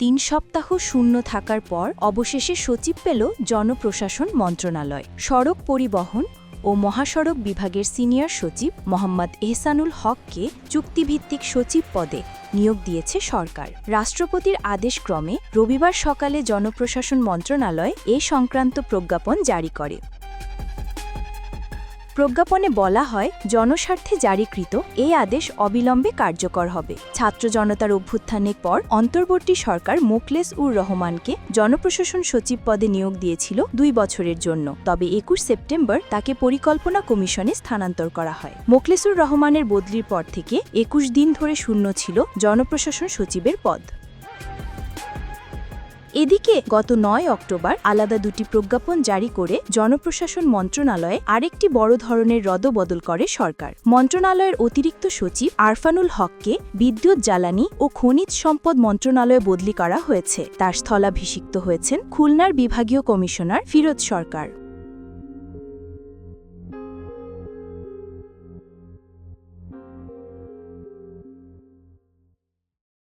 ৩ সপ্তাহ শূন্য থাকার পর অবশেষে সচিব পেল জনপ্রশাসন মন্ত্রণালয়। সড়ক পরিবহন ও মহাসড়ক বিভাগের সিনিয়র সচিব মোহাম্মদ এহসানুল হককে চুক্তিভিত্তিক সচিব পদে নিয়োগ দিয়েছে সরকার। রাষ্ট্রপতির আদেশক্রমে রবিবার সকালে জনপ্রশাসন মন্ত্রণালয় এ সংক্রান্ত প্রজ্ঞাপন জারি করে। প্রজ্ঞাপনে বলা হয়, জনস্বার্থে জারিকৃত এই আদেশ অবিলম্বে কার্যকর হবে। ছাত্র জনতার অভ্যুত্থানের পর অন্তর্বর্তী সরকার মোখলেস-উর রহমানকে জনপ্রশাসন সচিব পদে নিয়োগ দিয়েছিল ২ বছরের জন্য। তবে ২১ সেপ্টেম্বর তাকে পরিকল্পনা কমিশনে স্থানান্তর করা হয়। মোখলেসুর রহমানের বদলির পর থেকে ২১ দিন ধরে শূন্য ছিল জনপ্রশাসন সচিবের পদ। এদিকে গত ৯ অক্টোবর আলাদা দুটি প্রজ্ঞাপন জারি করে জনপ্রশাসন মন্ত্রণালয়ে আরেকটি বড় ধরনের রদবদল করে সরকার। মন্ত্রণালয়ের অতিরিক্ত সচিব আরফানুল হককে বিদ্যুৎ, জ্বালানি ও খনিজ সম্পদ মন্ত্রণালয়ে বদলি করা হয়েছে। তার স্থলাভিষিক্ত হয়েছেন খুলনার বিভাগীয় কমিশনার ফিরোজ সরকার।